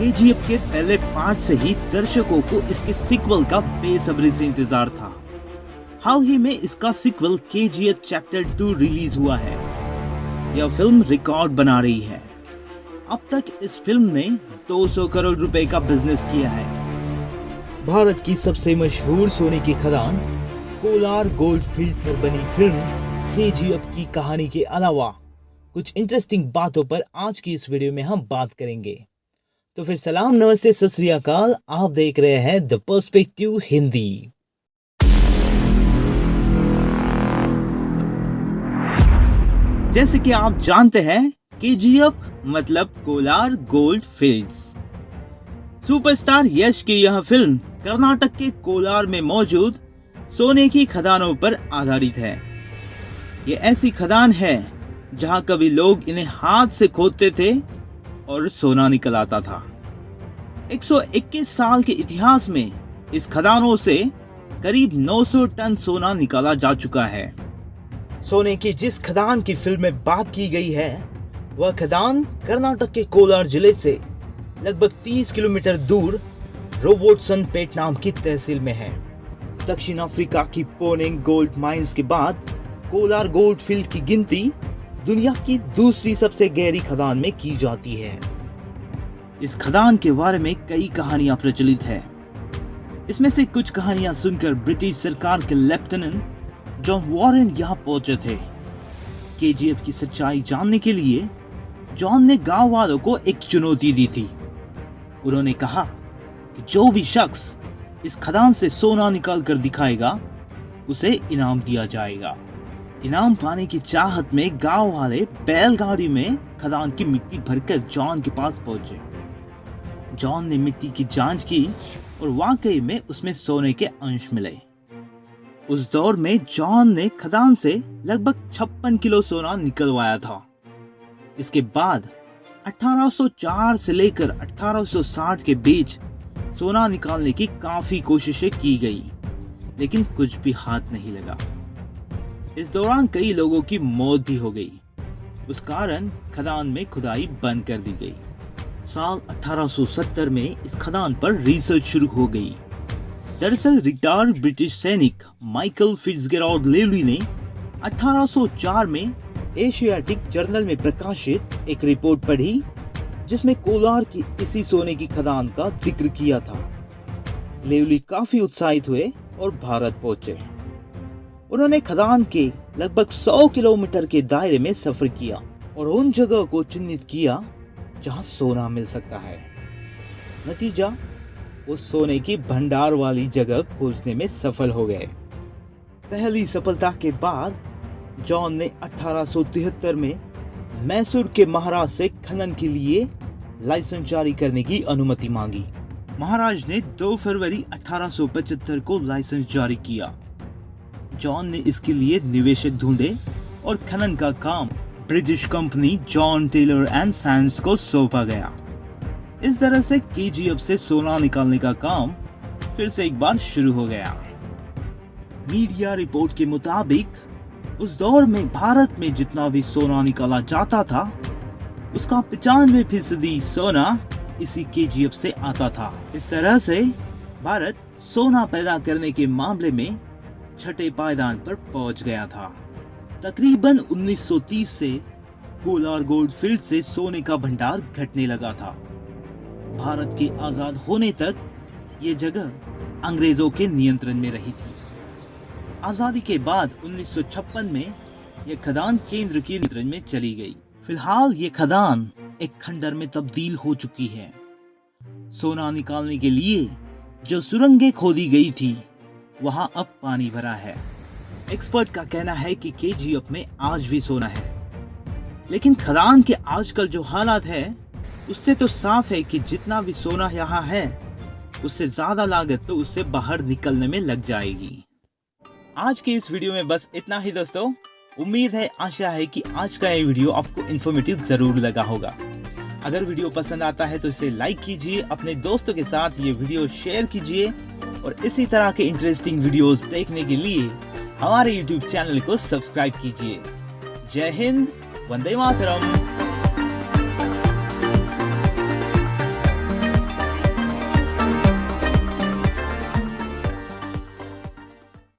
KGF के पहले part से ही दर्शकों को इसके सीक्वल का बेसब्री से इंतजार था। हाल ही में इसका सीक्वल केजीएफ चैप्टर 2 रिलीज हुआ है। यह फिल्म रिकॉर्ड बना रही है। अब तक इस फिल्म ने 200 करोड़ रुपए का बिजनेस किया है। भारत की सबसे मशहूर सोने की खदान कोलार गोल्ड फील्ड पर बनी फिल्म केजीएफ की कहानी के अलावा कुछ इंटरेस्टिंग बातों पर आज की इस वीडियो में हम बात करेंगे। तो फिर सलाम, नमस्ते, सत श्री अकाल। आप देख रहे हैं द पर्सपेक्टिव हिंदी। जैसे कि आप जानते हैं, केजीएफ मतलब कोलार गोल्ड फील्ड्स। सुपरस्टार यश की यह फिल्म कर्नाटक के कोलार में मौजूद सोने की खदानों पर आधारित है। ये ऐसी खदान है जहां कभी लोग इन्हें हाथ से खोदते थे और सोना निकल आता था। 121 साल के इतिहास में इस खदानों से करीब 900 टन सोना निकाला जा चुका है। सोने की जिस खदान की फिल्म में बात की गई है, वह खदान कर्नाटक के कोलार जिले से लगभग 30 किलोमीटर दूर रोबोट्सनपेट नाम की तहसील में है। दक्षिण अफ्रीका की पोनिंग गोल्ड माइंस के बाद कोलार गोल्ड फील्ड की गिनती दुनिया की दूसरी सबसे गहरी खदान में की जाती है। इस खदान के बारे में कई कहानियां प्रचलित है। इसमें से कुछ कहानियां सुनकर ब्रिटिश सरकार के लेफ्टिनेंट जॉन वॉरेन यहां पहुंचे थे। केजीएफ की सच्चाई जानने के लिए जॉन ने गांव वालों को एक चुनौती दी थी। उन्होंने कहा कि जो भी शख्स इस खदान से सोना निकाल कर दिखाएगा, उसे इनाम दिया जाएगा। इनाम पाने की चाहत में गांव वाले बैलगाड़ी में खदान की मिट्टी भरकर जॉन के पास पहुंचे। जॉन ने मिट्टी की जांच की और वाकई में उसमें सोने के अंश मिले। उस दौर में जॉन ने खदान से लगभग 56 किलो सोना निकलवाया था। इसके बाद 1804 से लेकर 1860 के बीच सोना निकालने की काफी कोशिशें की गई, लेकिन कुछ भी हाथ नहीं लगा। इस दौरान कई लोगों की मौत भी हो गई। उस कारण खदान में खुदाई बंद कर दी गई। साल 1870 में इस खदान पर रिसर्च शुरू हो गई। दरअसल रिटायर्ड ब्रिटिश सैनिक माइकल फिट्जगेराल्ड लेवली ने 1804 में एशियाटिक जर्नल में प्रकाशित एक रिपोर्ट पढ़ी, जिसमें कोलार की इसी सोने की खदान का जिक्र किया था। लेवली काफी उत्साहित हुए और भारत पहुंचे। उन्होंने खदान के लगभग 100 किलोमीटर के दायरे में सफर किया और उन जगह को चिन्हित किया जहां सोना मिल सकता है। नतीजा, वो सोने की भंडार वाली जगह खोजने में सफल हो गए। पहली सफलता के बाद जॉन ने 1873 में मैसूर के महाराज से खनन के लिए लाइसेंस जारी करने की अनुमति मांगी। महाराज ने 2 फरवरी 1875 को लाइसेंस जारी किया। जॉन ने इसके लिए निवेशक ढूंढे और खनन का काम British company John Taylor and Sons को सौंपा गया। इस तरह से केजीएफ से सोना निकालने का काम फिर से एक बार शुरू हो गया। मीडिया रिपोर्ट के मुताबिक उस दौर में भारत में जितना भी सोना निकाला जाता था, उसका 95% सोना इसी केजीएफ से आता था। इस तरह से भारत सोना पैदा करने के मामले में छठे पायदान पर पहुंच गया था। तकरीबन 1930 से कोलार गोल्ड फील्ड से सोने का भंडार घटने लगा था। भारत के आजाद होने तक ये जगह अंग्रेजों के नियंत्रण में रही थी। आजादी के बाद 1956 में यह खदान केंद्र के नियंत्रण में चली गई। फिलहाल ये खदान एक खंडर में तब्दील हो चुकी है। सोना निकालने के लिए जो सुरंगें खोदी गई थी, वहां अब पानी भरा है। एक्सपर्ट का कहना है कि केजीएफ में आज भी सोना है, लेकिन खदान के आजकल जो हालात है, उससे तो साफ है कि जितना भी सोना यहाँ है, उससे ज्यादा लागत तो उससे बाहर निकलने में लग जाएगी। आज के इस वीडियो में बस इतना ही दोस्तों। उम्मीद है, आशा है कि आज का ये वीडियो आपको इन्फॉर्मेटिव जरूर लगा होगा। अगर वीडियो पसंद आता है तो इसे लाइक कीजिए, अपने दोस्तों के साथ ये वीडियो शेयर कीजिए और इसी तरह के इंटरेस्टिंग वीडियोस देखने के लिए हमारे YouTube चैनल को सब्सक्राइब कीजिए। जय हिंद, वंदे मातरम।